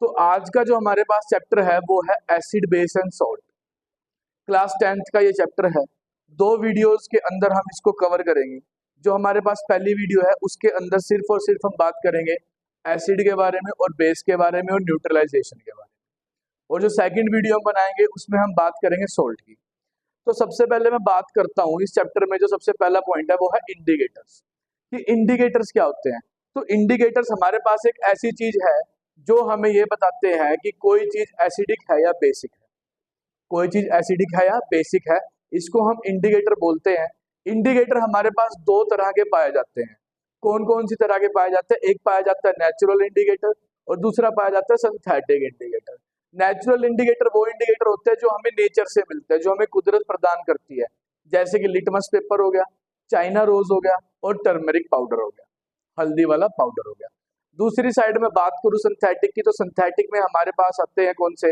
तो आज का जो हमारे पास चैप्टर है वो है acid base and salt. Class 10th का ये चैप्टर है। 2 वीडियोस के अंदर हम इसको कवर करेंगे। जो हमारे पास पहली वीडियो है उसके अंदर सिर्फ और सिर्फ हम बात करेंगे एसिड के बारे में और बेस के बारे में और न्यूट्रलाइजेशन के बारे में, और जो सेकंड वीडियो हम बनाएंगे उसमें हम बात करेंगे सॉल्ट की। तो सबसे पहले मैं बात करता हूँ इस चैप्टर में जो सबसे पहला पॉइंट है वो है इंडिकेटर्स। कि इंडिकेटर्स क्या होते हैं। तो इंडिकेटर्स हमारे पास एक ऐसी चीज है जो हमें ये बताते हैं कि कोई चीज एसिडिक है या बेसिक है। कोई चीज एसिडिक है या बेसिक है, इसको हम इंडिकेटर बोलते हैं। इंडिकेटर हमारे पास 2 तरह के पाए जाते हैं। कौन कौन सी तरह के पाए जाते हैं? एक पाया जाता है नेचुरल इंडिकेटर और दूसरा पाया जाता है सिंथेटिक इंडिकेटर। नेचुरल इंडिकेटर वो इंडिकेटर होते हैं जो हमें नेचर से मिलते हैं, जो हमें कुदरत प्रदान करती है, जैसे कि लिटमस पेपर हो गया, चाइना रोज हो गया और टर्मरिक पाउडर हो गया, हल्दी वाला पाउडर हो गया। दूसरी साइड में बात करूं सिंथेटिक की, तो सिंथेटिक में हमारे पास आते हैं कौन से?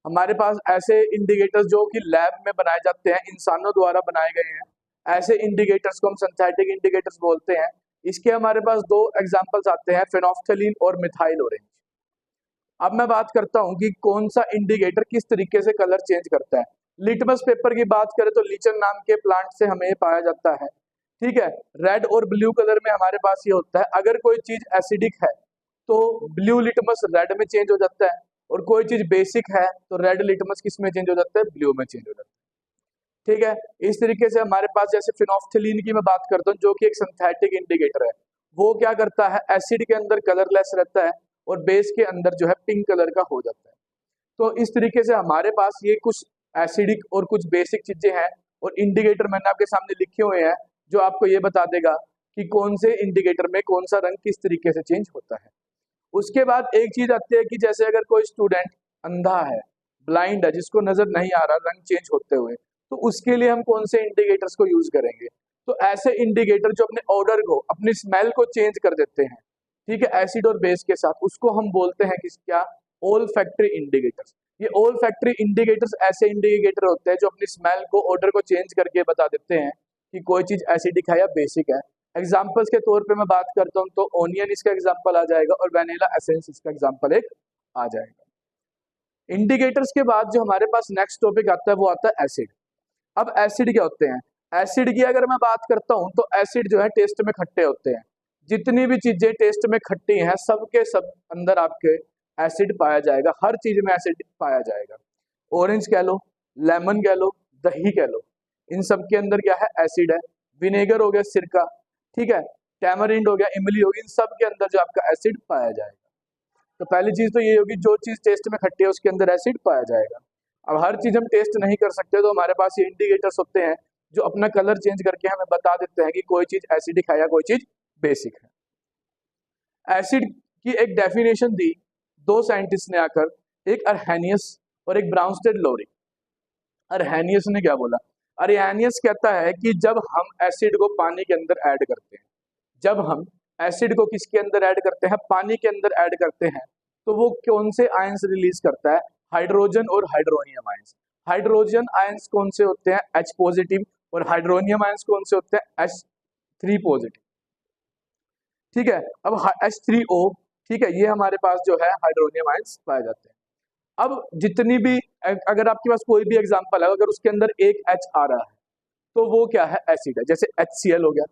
हमारे पास ऐसे इंडिकेटर्स जो कि लैब में बनाए जाते हैं, इंसानों द्वारा बनाए गए हैं, ऐसे इंडिकेटर्स को हम सिंथेटिक इंडिकेटर्स बोलते हैं। इसके हमारे पास 2 एग्जांपल्स आते हैं, फेनोल्फथलीन और मिथाइल ऑरेंज। अब मैं बात करता हूं कि कौन सा इंडिकेटर किस तरीके से कलर चेंज करता है। लिटमस पेपर की बात करें तो लीचन नाम के प्लांट से हमें पाया जाता है, ठीक है। रेड और ब्लू कलर में हमारे पास ये होता है, अगर कोई चीज एसिडिक है तो ब्लू लिटमस रेड में चेंज हो जाता है, और कोई चीज बेसिक है तो रेड लिटमस किस में चेंज हो जाता है? ब्लू में चेंज हो जाता है, ठीक है। इस तरीके से हमारे पास जैसे फिनोल्फथलीन की मैं बात करता हूँ जो कि एक सिंथेटिक इंडिकेटर है, वो क्या करता है? एसिड के अंदर कलरलेस रहता है और बेस के अंदर जो है पिंक कलर का हो जाता है। तो इस तरीके से हमारे पास ये कुछ एसिडिक और कुछ बेसिक चीजें हैं, और इंडिकेटर मैंने आपके सामने लिखे हुए हैं जो आपको ये बता देगा कि कौन से इंडिकेटर में कौन सा रंग किस तरीके से चेंज होता है। उसके बाद एक चीज आती है कि जैसे अगर कोई स्टूडेंट अंधा है, ब्लाइंड है, जिसको नजर नहीं आ रहा रंग चेंज होते हुए, तो उसके लिए हम कौन से इंडिकेटर्स को यूज करेंगे? तो ऐसे इंडिकेटर जो अपने ऑर्डर को, अपनी स्मेल को चेंज कर देते हैं, ठीक है, एसिड और बेस के साथ, उसको हम बोलते हैं किस क्या? All factory indicators. ये ऑल फैक्ट्री इंडिकेटर्स ऐसे इंडिकेटर होते हैं जो अपनी स्मेल को, ऑर्डर को चेंज करके बता देते हैं कि कोई चीज एसिडिक है या बेसिक है। एग्जाम्पल्स के तौर पे मैं बात करता हूँ तो ओनियन इसका एग्जाम्पल आ जाएगा और वेनिला एसेंस इसका एग्जाम्पल एक आ जाएगा। इंडिकेटर्स के बाद जो हमारे पास नेक्स्ट टॉपिक आता है वो आता है एसिड। अब एसिड क्या होते हैं? एसिड की अगर मैं बात करता हूँ तो एसिड जो है टेस्ट में खट्टे होते हैं। जितनी भी चीजें टेस्ट में खट्टी हैं सबके सब अंदर आपके एसिड पाया जाएगा, हर चीज में एसिड पाया जाएगा। ऑरेंज कह लो, लेमन कह लो, दही कह लो, इन सब के अंदर क्या है? एसिड है। विनेगर हो गया, सिरका, ठीक है, टैमरिंड हो गया, इमली होगी, इन सब के अंदर जो आपका एसिड पाया जाएगा। तो पहली चीज तो ये होगी, जो चीज टेस्ट में खट्टी है उसके अंदर एसिड पाया जाएगा। अब हर चीज हम टेस्ट नहीं कर सकते, तो हमारे पास ये इंडिकेटर्स होते हैं जो अपना कलर चेंज करके हमें बता देते हैं कि कोई चीज एसिडिक है या कोई चीज बेसिक है। एसिड की एक डेफिनेशन दी 2 साइंटिस्ट ने आकर, एक अर्हेनियस और एक ब्राउनस्टेड लोरी। अर्हेनियस ने क्या बोला? अर्हेनियस कहता है कि जब हम एसिड को पानी के अंदर ऐड करते हैं, जब हम एसिड को किसके अंदर ऐड करते हैं? पानी के अंदर ऐड करते हैं, तो वो कौन से आयंस रिलीज करता है? हाइड्रोजन और हाइड्रोनियम आयंस। हाइड्रोजन आयंस कौन से होते हैं? H पॉजिटिव, और हाइड्रोनियम आयंस कौन से होते हैं? H3 पॉजिटिव, ठीक है। अब H3O, ठीक है, ये हमारे पास जो है हाइड्रोनियम आयंस पाए जाते हैं। अब जितनी भी, अगर आपके पास कोई भी एग्जांपल है, अगर उसके अंदर एक H आ रहा है तो वो क्या है? एसिड है। जैसे HCl हो गया,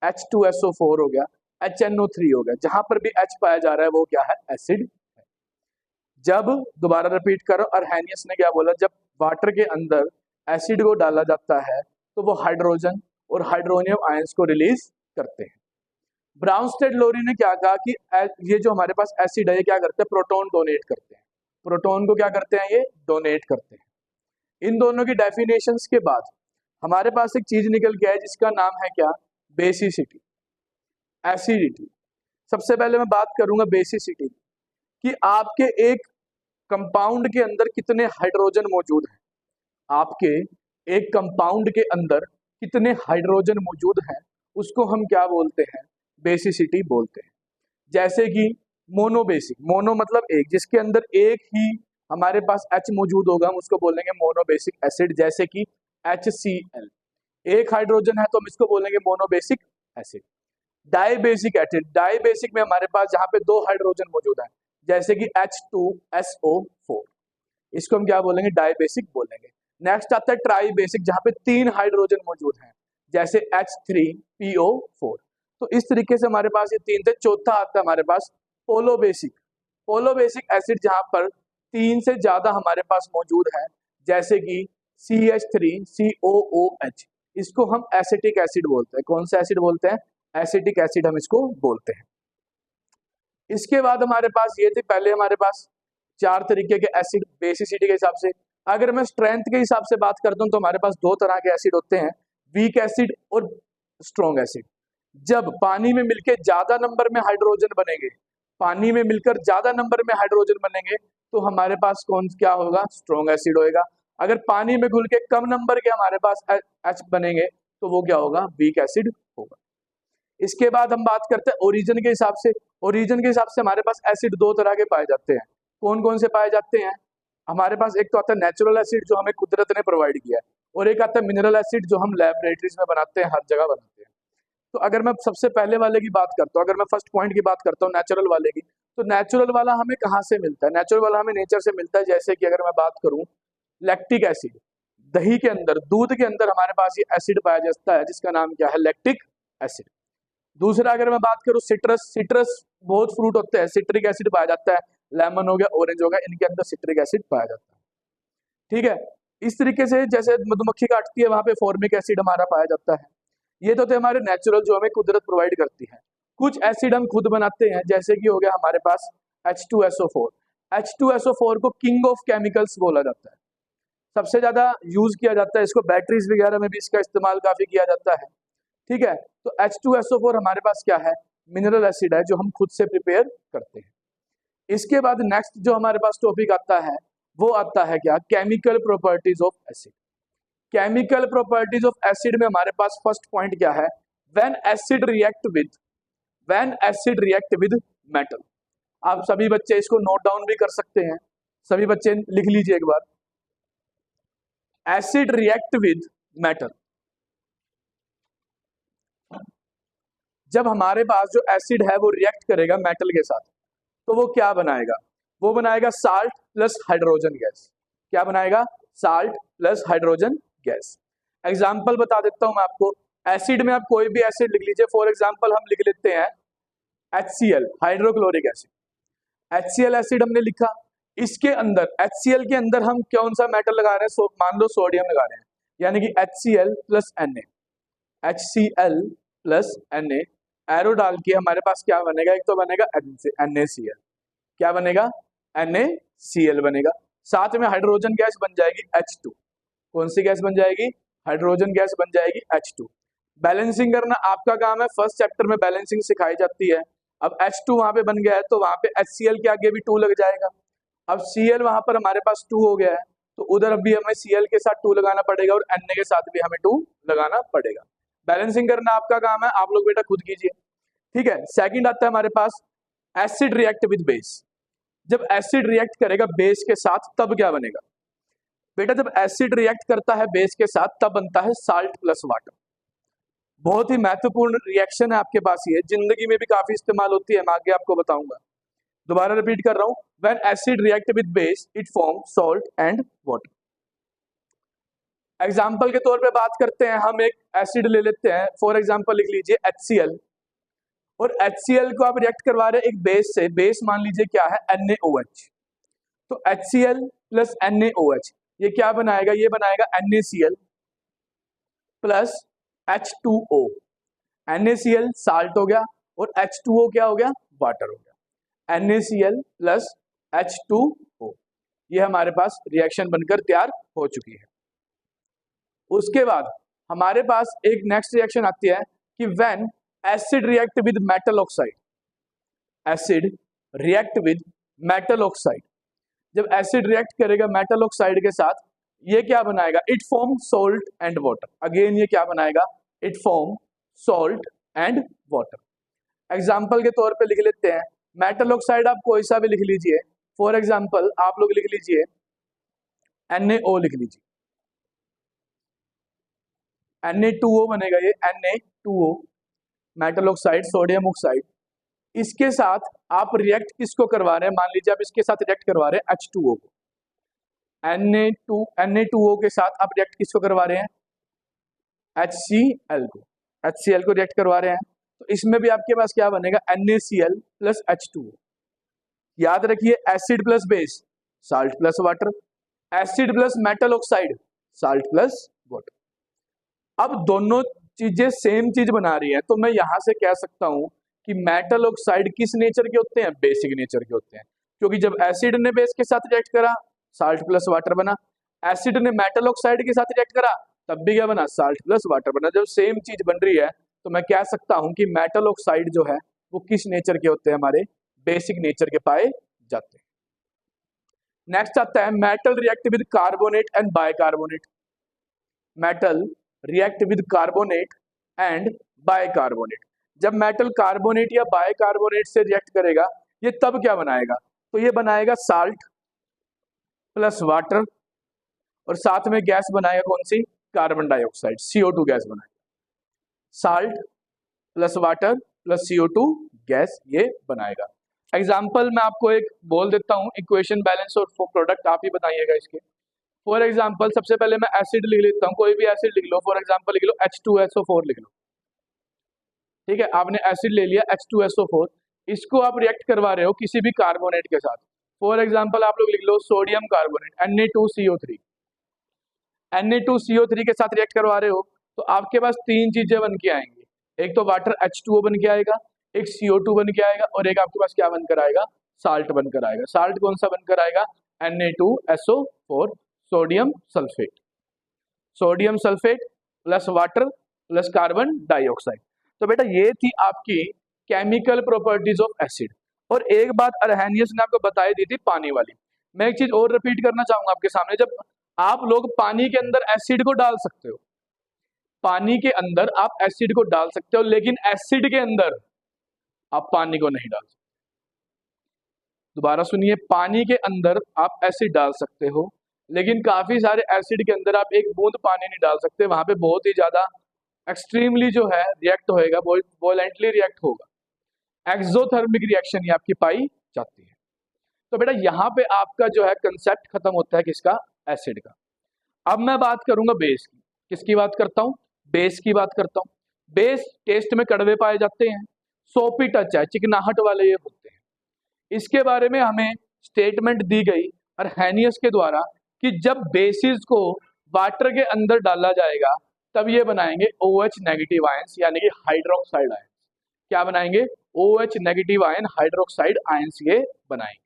H2SO4 हो गया, HNO3 हो गया, जहां पर भी H पाया जा रहा है वो क्या है? एसिड है। जब, दोबारा रिपीट करो, अर्हेनियस ने क्या बोला? जब वाटर के अंदर एसिड को डाला जाता है तो वो हाइड्रोजन और हाइड्रोनियम आयंस को रिलीज करते हैं। ब्राउनस्टेड लोरी ने क्या कहा कि ये जो हमारे पास एसिड है ये क्या करते हैं? प्रोटॉन डोनेट करते हैं। प्रोटॉन को क्या करते हैं? ये डोनेट करते हैं। इन दोनों की डेफिनेशंस के बाद हमारे पास एक चीज निकल के है जिसका नाम है क्या? Basicity, acidity. सबसे पहले मैं बात करूंगा बेसिसिटी कि आपके एक कंपाउंड के अंदर कितने हाइड्रोजन मौजूद हैं। आपके एक कंपाउंड के अंदर कितने हाइड्रोजन मौजूद हैं, उसको हम क्या बोलते हैं? बेसिसिटी बोलते हैं। जैसे कि मोनोबेसिक, मोनो मतलब एक, जिसके अंदर एक ही हमारे पास H मौजूद होगा, हम उसको बोलेंगे मोनोबेसिक एसिड। जैसे कि HCl, एक हाइड्रोजन है तो हम इसको बोलेंगे मोनोबेसिक एसिड। डाईबेसिक एसिड, डाईबेसिक में हमारे पास जहां पे 2 हाइड्रोजन मौजूद है, जैसे कि H2SO4, इसको हम क्या बोलेंगे, डाइबेसिक बोलेंगे। नेक्स्ट आता है ट्राई बेसिक, जहां पे 3 हाइड्रोजन मौजूद हैं, जैसे H3PO4। तो इस तरीके से हमारे पास ये 3 थे। चौथा आता है हमारे पास पोलो बेसिक। पोलो बेसिक एसिड जहां पर 3 से ज्यादा हमारे पास मौजूद है, जैसे कि CH3COOH, इसको हम एसिटिक एसिड बोलते हैं। कौन सा एसिड बोलते हैं, एसिटिक एसिड हम इसको बोलते हैं। इसके बाद हमारे पास ये थे, पहले हमारे पास 4 तरीके के एसिड बेसिसिटी के हिसाब से। अगर मैं स्ट्रेंथ के हिसाब से बात करता हूं तो हमारे पास 2 तरह के एसिड होते हैं, वीक एसिड और स्ट्रॉन्ग एसिड। जब पानी में मिलकर ज्यादा नंबर में हाइड्रोजन बनेंगे, पानी में मिलकर ज्यादा नंबर में हाइड्रोजन बनेंगे, तो हमारे पास कौन क्या होगा, स्ट्रॉन्ग एसिड होएगा। अगर पानी में घुल के कम नंबर के हमारे पास H बनेंगे, तो वो क्या होगा, वीक एसिड होगा। इसके बाद हम बात करते हैं ओरिजिन के हिसाब से। ओरिजिन के हिसाब से हमारे पास एसिड 2 तरह के पाए जाते हैं। कौन कौन से पाए जाते हैं, हमारे पास एक तो आता है नेचुरल एसिड, जो हमें कुदरत ने प्रोवाइड किया है, और एक आता है मिनरल एसिड, जो हम लैबोरेटरीज में बनाते हैं, हर जगह बनाते हैं। तो अगर मैं सबसे पहले वाले की बात करता हूँ, अगर मैं फर्स्ट पॉइंट की बात करता हूँ नेचुरल वाले की, तो नेचुरल वाला हमें कहाँ से मिलता है, नेचुरल वाला हमें नेचर से मिलता है। जैसे कि अगर मैं बात करूँ लैक्टिक एसिड, दही के अंदर, दूध के अंदर हमारे पास ये एसिड पाया जाता है, जिसका नाम क्या है, लैक्टिक एसिड। दूसरा अगर मैं बात करूँ सिट्रस, सिट्रस बहुत फ्रूट होते हैं, सिट्रिक एसिड पाया जाता है, लेमन हो गया, ऑरेंज हो गया, इनके अंदर सिट्रिक एसिड पाया जाता है। ठीक है, इस तरीके से जैसे मधुमक्खी काटती है वहां पे फॉर्मिक एसिड हमारा पाया जाता है। ये तो थे हमारे नेचुरल, जो हमें कुदरत प्रोवाइड करती है। कुछ एसिड हम खुद बनाते हैं, जैसे कि हो गया हमारे पास H2SO4। H2SO4 को किंग ऑफ केमिकल्स बोला जाता है, सबसे ज्यादा यूज किया जाता है इसको, बैटरीज वगैरह में भी इसका इस्तेमाल काफी किया जाता है। ठीक है, तो H2SO4 हमारे पास क्या है, मिनरल एसिड है, जो हम खुद से प्रिपेयर करते हैं। इसके बाद नेक्स्ट जो हमारे पास टॉपिक आता है, वो आता है क्या, chemical properties of acid. Chemical properties of acid में हमारे पास फर्स्ट पॉइंट क्या है, when acid react with metal. आप सभी बच्चे इसको नोट डाउन भी कर सकते हैं, सभी बच्चे लिख लीजिए एक बार, एसिड रिएक्ट विद मेटल। जब हमारे पास जो एसिड है वो रिएक्ट करेगा मेटल के साथ, तो वो क्या बनाएगा, वो बनाएगा साल्ट प्लस हाइड्रोजन गैस। क्या बनाएगा, salt plus hydrogen gas. Example बता देता हूं मैं आपको, एसिड में आप कोई भी एसिड लिख लीजिए। फॉर एग्जाम्पल हम लिख लेते हैं HCl, hydrochloric acid. HCl acid हमने लिखा, इसके अंदर HCl के अंदर हम कौन सा मेटल लगा रहे हैं, मान लो सोडियम लगा रहे हैं, यानी कि HCl plus Na, HCl plus Na, arrow डाल के हमारे पास क्या बनेगा, एक तो बनेगा NaCl। क्या बनेगा, NaCl बनेगा। साथ में हाइड्रोजन गैस बन जाएगी H2। कौन सी गैस बन जाएगी, हाइड्रोजन गैस बन जाएगी H2। बैलेंसिंग करना आपका काम है, फर्स्ट चैप्टर में बैलेंसिंग सिखाई जाती है। अब H2 वहां पे बन गया है, तो वहां पे HCl के आगे भी 2 लग जाएगा। अब Cl वहां पर हमारे पास 2 हो गया है, तो उधर भी हमें Cl के साथ 2 लगाना पड़ेगा, और Na के साथ भी हमें 2 लगाना पड़ेगा। बैलेंसिंग करना आपका काम है, आप लोग बेटा खुद कीजिए। ठीक है, सेकंड आता है हमारे पास एसिड रिएक्ट विद बेस। जब एसिड रिएक्ट करेगा बेस के साथ, तब क्या बनेगा बेटा, जब एसिड रिएक्ट करता है बेस के साथ, तब बनता है साल्ट प्लस वाटर। बहुत ही महत्वपूर्ण रिएक्शन है आपके पास, ये जिंदगी में भी काफी इस्तेमाल होती है, मैं आगे आपको बताऊंगा। दोबारा रिपीट कर रहा हूं, when acid react with base it form salt and water. Example के तौर पे बात करते हैं, हम एक एसिड ले लेते हैं, फॉर एग्जाम्पल लिख लीजिए HCl, और HCl को आप रिएक्ट करवा रहे हैं एक बेस से, बेस मान लीजिए क्या है, NaOH। तो HCl प्लस NaOH ये क्या बनाएगा, ये बनाएगा NaCl plus H2O। NaCl salt हो गया, और H2O क्या हो गया, वाटर हो गया। NaCl प्लस H2O, ये हमारे पास रिएक्शन बनकर तैयार हो चुकी है। उसके बाद हमारे पास एक नेक्स्ट रिएक्शन आती है कि when acid react with metal oxide. Acid react with metal oxide, जब एसिड रिएक्ट करेगा मेटल ऑक्साइड के साथ, ये क्या बनाएगा, it form salt and water. Again ये क्या बनाएगा, it form salt and water. Example के तौर पे लिख लेते हैं, मेटल ऑक्साइड आप कोई सा भी लिख लीजिए, फॉर एग्जाम्पल आप लोग लिख लीजिए NaO लिख लीजिए, Na2O बनेगा, ये Na2O, metal oxide, sodium oxide. इसके साथ आप रिएक्ट किसको करवा रहे हैं, मान लीजिए आप इसके साथ रिएक्ट करवा रहे हैं H2O को, Na2O के साथ आप रिएक्ट किसको करवा रहे हैं, HCl को, HCl को रिएक्ट करवा रहे हैं, तो इसमें भी आपके पास क्या बनेगा, NaCl प्लस H2O। याद रखिए acid plus base salt plus water, acid plus metal oxide salt plus water. अब दोनों चीजें सेम चीज बना रही है, तो मैं यहां से कह सकता हूं कि मेटल ऑक्साइड किस नेचर के होते हैं, बेसिक नेचर के होते हैं, क्योंकि जब एसिड ने बेस के साथ रिएक्ट करा साल्ट प्लस वाटर बना, एसिड ने मेटल ऑक्साइड के साथ रिएक्ट करा तब भी क्या बना, साल्ट प्लस वाटर बना। जब सेम चीज बन रही है तो मैं कह सकता हूं कि मेटल ऑक्साइड जो है वो किस नेचर के होते हैं, हमारे बेसिक नेचर के पाए जाते हैं। नेक्स्ट आता है metal react with carbonate and bicarbonate. Metal react with carbonate and bicarbonate. जब मेटल कार्बोनेट या बाइकार्बोनेट से रिएक्ट करेगा ये तब क्या बनाएगा, तो ये बनाएगा साल्ट प्लस वाटर और साथ में गैस बनाएगा कौन सी, कार्बन डाइऑक्साइड, CO2 गैस बनाएगा। Salt plus water plus CO2 gas ये बनाएगा। एग्जाम्पल मैं आपको एक बोल देता हूं, इक्वेशन बैलेंस और प्रोडक्ट आप ही बताइएगा इसके। फॉर एग्जाम्पल सबसे पहले मैं एसिड लिख लेता हूं, कोई भी एसिड लिख लो, फॉर एग्जाम्पल लिख लो H2SO4 लिख लो, ठीक है, आपने एसिड ले लिया H2SO4, इसको आप रिएक्ट करवा रहे हो किसी भी कार्बोनेट के साथ। फॉर एग्जाम्पल आप लोग लिख लो सोडियम कार्बोनेट Na2CO3, Na2CO3 के साथ रिएक्ट करवा रहे हो तो आपके पास तीन चीजें बन के आएंगी, एक तो वाटर H2O बन के आएगा, एक CO2 बन के आएगा और एक आपके पास क्या बनकर आएगा, साल्ट बनकर आएगा। साल्ट कौन सा बनकर आएगा, Na2SO4 sodium sulphate, sodium sulphate plus water plus carbon dioxide. तो बेटा ये थी आपकी केमिकल प्रॉपर्टीज ऑफ एसिड। और एक बात अर्हेनियस ने आपको बताई दी थी पानी वाली, मैं एक चीज और रिपीट करना चाहूंगा आपके सामने। जब आप लोग पानी के अंदर एसिड को डाल सकते हो, पानी के अंदर आप एसिड को डाल सकते हो, लेकिन एसिड के अंदर आप पानी को नहीं डाल सकते। दोबारा सुनिए, पानी के अंदर आप एसिड डाल सकते हो, लेकिन काफी सारे एसिड के अंदर आप एक बूंद पानी नहीं डाल सकते, वहां पे बहुत ही ज्यादा एक्सट्रीमली जो है रिएक्ट होएगा, वोलेंटली रिएक्ट होगा, एक्सोथर्मिक रिएक्शन ये आपकी पाई जाती है। तो बेटा यहाँ पे आपका जो है कंसेप्ट खत्म होता है किसका, एसिड का। अब मैं बात करूंगा बेस की, किसकी बात करता हूं, बेस की बात करता हूं। बेस टेस्ट में कड़वे पाए जाते हैं, सोपी टच है, चिकनाहट वाले ये होते हैं। इसके बारे में हमें स्टेटमेंट दी गई अर्हेनियस के द्वारा कि जब बेसिस को वाटर के अंदर डाला जाएगा तब ये बनाएंगे OH नेगेटिव आयंस, यानी कि हाइड्रोक्साइड आयंस। क्या बनाएंगे, OH negative ion hydroxide ions ये बनाएंगे।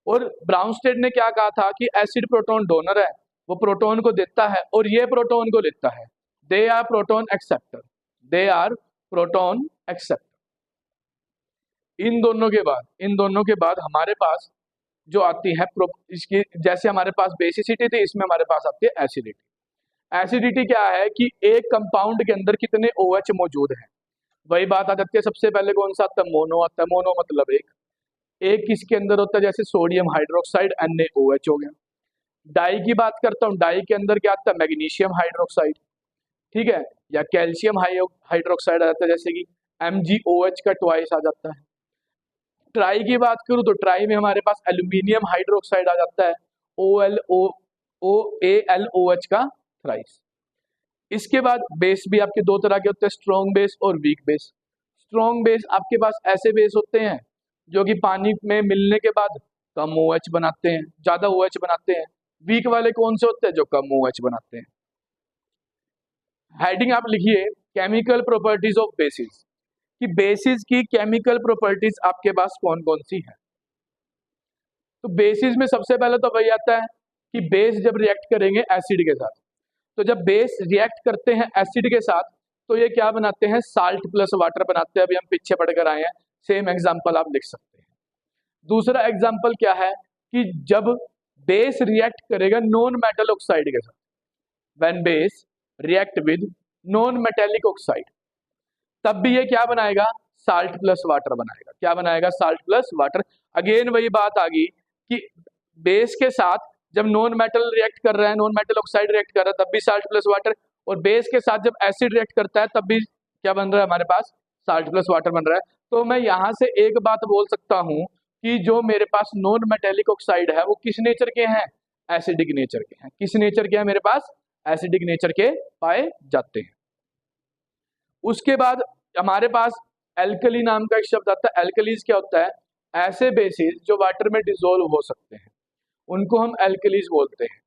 और ब्राउनस्टेड ने क्या कहा था कि एसिड प्रोटॉन डोनर है, वो प्रोटॉन को देता है और ये प्रोटॉन को लेता है, they are proton acceptor, they are proton acceptor. इन दोनों के बाद हमारे पास जो आती है इसकी, जैसे हमारे पास बेसिसिटी थी, इसमें हमारे पास आती है एसिडिटी। एसिडिटी क्या है कि एक कंपाउंड के अंदर कितने OH मौजूद हैं, वही बात आ जाती है। सबसे पहले कौन सा आता है, मोनो आता है। मोनो मतलब एक किसके अंदर होता है, जैसे सोडियम हाइड्रोक्साइड NaOH हो गया। डाई की बात करता हूँ, डाई के अंदर क्या आता है, मैग्नीशियम हाइड्रोक्साइड, ठीक है, या कैल्शियम हाइड्रोक्साइड आ जाता है, जैसे कि MgOH का ट्वाइस आ जाता है। ट्राई की बात करूँ तो ट्राई में हमारे पास एल्यूमिनियम हाइड्रोक्साइड आ जाता है, AlOH का थ्राइस। इसके बाद बेस भी आपके दो तरह के होते हैं, स्ट्रॉन्ग बेस और वीक बेस। स्ट्रॉन्ग बेस आपके पास ऐसे बेस होते हैं जो कि पानी में मिलने के बाद कम OH बनाते हैं, ज्यादा OH बनाते हैं। वीक वाले कौन से होते हैं, जो कम OH बनाते हैं। हेडिंग आप लिखिए केमिकल प्रॉपर्टीज ऑफ बेसिस, कि बेसिस की केमिकल प्रॉपर्टीज आपके पास कौन कौन सी है। तो बेसिस में सबसे पहले तो वही आता है कि बेस जब रिएक्ट करेंगे एसिड के साथ, तो जब बेस रिएक्ट करते हैं एसिड के साथ तो ये क्या बनाते हैं, साल्ट प्लस वाटर बनाते हैं। अभी हम पीछे पढ़कर आए हैं, सेम एग्जांपल आप लिख सकते हैं। दूसरा एग्जांपल क्या है कि जब बेस रिएक्ट करेगा नॉन मेटल ऑक्साइड के साथ, when base react with non metallic oxide, तब भी ये क्या बनाएगा, साल्ट प्लस वाटर बनाएगा। क्या बनाएगा, साल्ट प्लस वाटर। अगेन वही बात आ गई कि बेस के साथ जब नॉन मेटल रिएक्ट कर रहा है, नॉन मेटल ऑक्साइड रिएक्ट कर रहा है, तब भी साल्ट प्लस वाटर। और बेस के साथ जब एसिड रिएक्ट करता है तब भी क्या बन रहा है हमारे पास, साल्ट प्लस वाटर बन रहा है। तो मैं यहाँ से एक बात बोल सकता हूँ कि जो मेरे पास नॉन मेटेलिक ऑक्साइड है वो किस नेचर के हैं, एसिडिक नेचर के हैं। किस नेचर के हैं मेरे पास, एसिडिक नेचर के पाए जाते हैं। उसके बाद हमारे पास एल्कली नाम का एक शब्द आता है। एल्कलीज क्या होता है, ऐसे बेसिस जो वाटर में डिसोल्व हो सकते हैं उनको हम एल्कलीज बोलते हैं।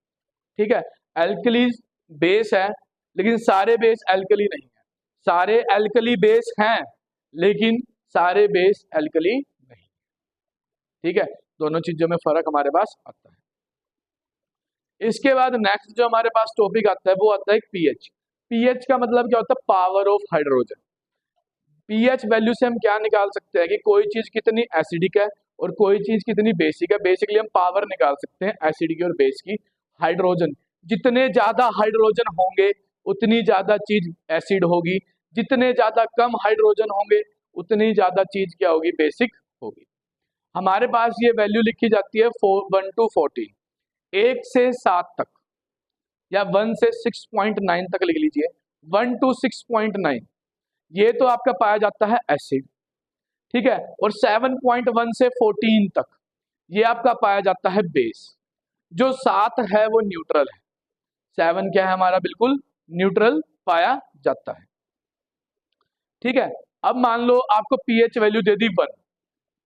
ठीक है, एल्कलीज बेस है लेकिन सारे बेस एल्कली नहीं है। सारे एल्कली बेस हैं लेकिन सारे बेस एल्कली नहीं। ठीक है, दोनों चीजों में फर्क हमारे पास आता है। इसके बाद नेक्स्ट जो हमारे पास टॉपिक आता है वो आता है पीएच। पीएच का मतलब क्या होता है, power of hydrogen. PH value से हम क्या निकाल सकते हैं कि कोई चीज कितनी एसिडिक है और कोई चीज कितनी बेसिक है। बेसिकली हम पावर निकाल सकते हैं एसिड की और बेस की। हाइड्रोजन, जितने ज्यादा हाइड्रोजन होंगे उतनी ज्यादा चीज एसिड होगी, जितने ज्यादा कम हाइड्रोजन होंगे उतनी ज्यादा चीज क्या होगी, बेसिक होगी। हमारे पास ये वैल्यू लिखी जाती है 1 to 14, 1 से 7 तक या 1 से 6.9 तक लिख लीजिए। 1 to 6.9 ये तो आपका पाया जाता है एसिड, ठीक है, और 7.1 से 14 तक ये आपका पाया जाता है बेस। जो 7 है वो न्यूट्रल है। 7 क्या है हमारा, बिल्कुल न्यूट्रल पाया जाता है। ठीक है, अब मान लो आपको पीएच वैल्यू दे दी 1,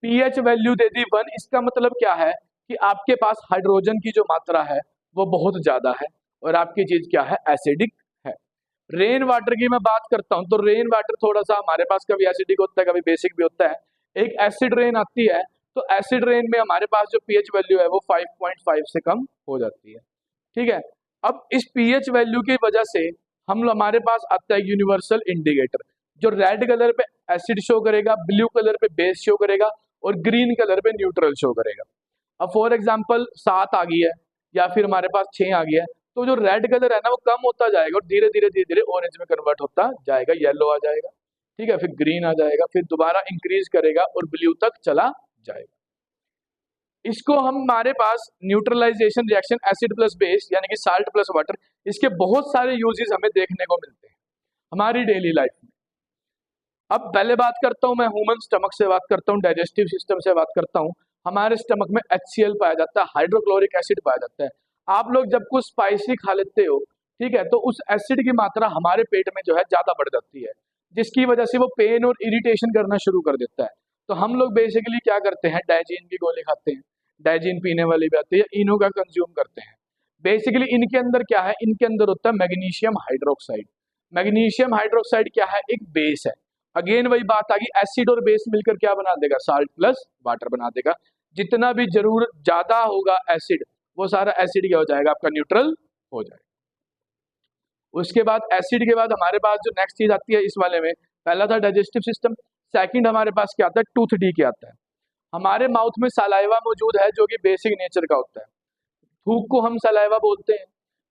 पीएच वैल्यू दे दी 1, इसका मतलब क्या है कि आपके पास हाइड्रोजन की जो मात्रा है वो बहुत ज्यादा है और आपकी चीज क्या है, एसिडिक है। रेन वाटर की मैं बात करता हूं तो रेन वाटर थोड़ा सा हमारे पास कभी एसिडिक होता है कभी बेसिक भी होता है। एक एसिड रेन आती है तो एसिड रेन में हमारे पास जो पीएच वैल्यू है वो 5.5 से कम हो जाती है। ठीक है, अब इस पीएच वैल्यू की वजह से हमारे पास आता है यूनिवर्सल इंडिकेटर, जो रेड कलर पे एसिड शो करेगा, ब्लू कलर पे बेस शो करेगा और ग्रीन कलर पे न्यूट्रल शो करेगा। अब फॉर एग्जांपल 7 आ गई है या फिर हमारे पास 6 आ गया है तो जो रेड कलर है ना वो कम होता जाएगा और धीरे धीरे ऑरेंज में कन्वर्ट होता जाएगा, येलो आ जाएगा, ठीक है, फिर ग्रीन आ जाएगा, फिर दोबारा इंक्रीज करेगा और ब्लू तक चला जाएगा। इसको हमारे पास neutralization reaction acid plus base यानी कि साल्ट प्लस वाटर, इसके बहुत सारे यूजेस हमें देखने को मिलते हैं हमारी डेली लाइफ में। अब पहले बात करता हूं मैं ह्यूमन स्टमक से बात करता हूं, डाइजेस्टिव सिस्टम से बात करता हूं। हमारे स्टमक में HCl पाया जाता है, हाइड्रोक्लोरिक एसिड पाया जाता है। आप लोग जब कुछ स्पाइसी खा लेते हो, ठीक है, तो उस एसिड की मात्रा हमारे पेट में जो है ज्यादा बढ़ जाती है, जिसकी वजह से वो पेन और इरिटेशन करना शुरू कर देता है। तो हम लोग बेसिकली क्या करते हैं, डाइजीन की गोली खाते हैं, डाइजीन पीने वाली भी आती है, इनो का कंज्यूम करते हैं। बेसिकली इनके अंदर क्या है, इनके अंदर होता है मैग्नीशियम हाइड्रोक्साइड। मैग्नीशियम हाइड्रोक्साइड क्या है, एक बेस है। अगेन वही बात आ गई, एसिड और बेस मिलकर क्या बना देगा, साल्ट प्लस वाटर बना देगा। जितना भी जरूर ज्यादा होगा एसिड वो सारा एसिड क्या हो जाएगा, आपका न्यूट्रल हो जाएगा। उसके बाद एसिड के बाद हमारे पास जो नेक्स्ट चीज आती है इस वाले में, पहला था डाइजेस्टिव सिस्टम, सेकंड हमारे पास क्या आता है, टूथ डी के आता है। हमारे माउथ में सलाइवा मौजूद है जो कि बेसिक नेचर का होता है। थूक को हम सलाइवा बोलते हैं,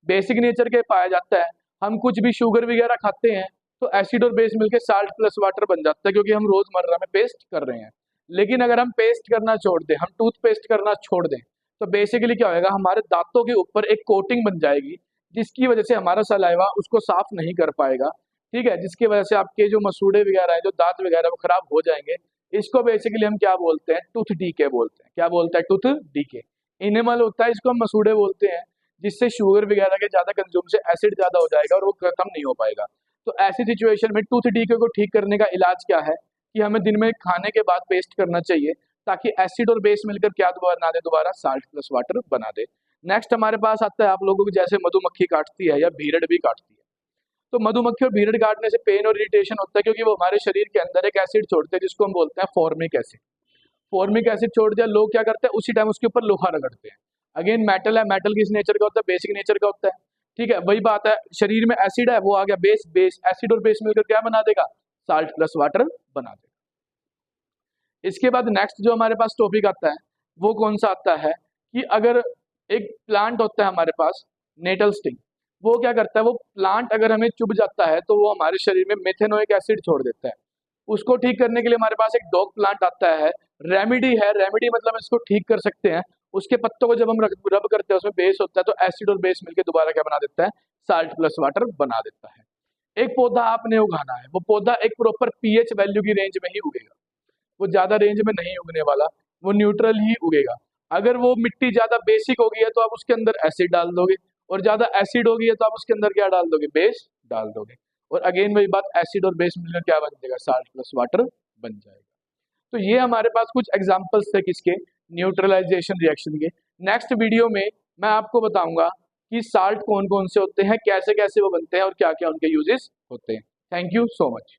बेसिक नेचर के पाया जाता है। हम कुछ भी शुगर वगैरह खाते हैं तो एसिड और बेस मिलकर साल्ट प्लस वाटर बन जाता है क्योंकि हम रोजमर्रा में पेस्ट कर रहे हैं। लेकिन अगर हम पेस्ट करना छोड़ दें, हम टूथ पेस्ट करना छोड़ दें तो बेसिकली क्या होगा, हमारे दांतों के ऊपर एक कोटिंग बन जाएगी जिसकी वजह से हमारा सलाइवा उसको साफ नहीं कर पाएगा, ठीक है, जिसकी वजह से आपके जो मसूड़े वगैरह है, जो दांत वगैरह वो खराब हो जाएंगे। इसको बेसिकली हम क्या बोलते हैं, टूथ डीके बोलते हैं। क्या बोलते हैं, टूथ डीके। इनेमल होता है, इसको हम मसूड़े बोलते हैं, जिससे शुगर वगैरह के ज्यादा कंज्यूम से एसिड ज्यादा हो जाएगा और वो खत्म नहीं हो पाएगा। तो ऐसी सिचुएशन में टूथ डीके को ठीक करने का इलाज क्या है कि हमें दिन में खाने के बाद पेस्ट करना चाहिए ताकि एसिड और बेस मिलकर क्या बना दे, दोबारा साल्ट प्लस वाटर बना दे। नेक्स्ट हमारे पास आता है आप लोगों को जैसे मधुमक्खी काटती है या भीड़ड़ भी काटती है, तो मधुमक्खी और भीड़ड़ काटने से पेन और इरिटेशन होता है क्योंकि वो हमारे शरीर के अंदर एक एसिड छोड़ते हैं जिसको हम बोलते हैं फॉर्मिक एसिड। फॉर्मिक एसिड छोड़ दिया, लोग क्या करते हैं उसी टाइम उसके ऊपर लोहा रगड़ते हैं। अगेन मेटल है, मेटल किस नेचर का होता है, बेसिक नेचर का होता है, ठीक है, वही बात है। शरीर में एसिड है, वो आ गया बेस, बेस एसिड और बेस मिलकर क्या बना देगा, साल्ट प्लस वाटर बना देगा। इसके बाद नेक्स्ट जो हमारे पास टॉपिक आता है वो कौन सा आता है कि अगर एक प्लांट होता है हमारे पास नेटल स्टिंग, वो क्या करता है, वो प्लांट अगर हमें चुभ जाता है तो वो हमारे शरीर में मेथेनोइक एसिड छोड़ देता है। उसको ठीक करने के लिए हमारे पास एक डॉग प्लांट आता है, रेमेडी है, रेमेडी मतलब इसको ठीक कर सकते हैं। उसके पत्तों को जब हम रब करते हैं उसमें बेस होता है तो एसिड और बेस मिलकर दोबारा क्या बना देता है, साल्ट प्लस वाटर बना देता है। एक पौधा आपने उगाना है, वो पौधा एक प्रॉपर पीएच वैल्यू की रेंज में ही उगेगा, वो ज्यादा रेंज में नहीं उगने वाला, वो न्यूट्रल ही उगेगा। अगर वो मिट्टी ज्यादा बेसिक होगी है तो आप उसके अंदर एसिड डाल दोगे, और ज्यादा एसिड होगी है तो आप उसके अंदर क्या डाल दोगे, बेस डाल दोगे। और अगेन वही बात, एसिड और बेस मिलकर क्या बन जाएगा, साल्ट प्लस वाटर बन जाएगा। तो ये हमारे पास कुछ एग्जांपल्स थे किसके, न्यूट्रलाइजेशन रिएक्शन के। नेक्स्ट वीडियो में मैं आपको बताऊंगा कि साल्ट कौन कौन से होते हैं, कैसे कैसे वो बनते हैं और क्या क्या उनके यूजेस होते हैं। Thank you so much.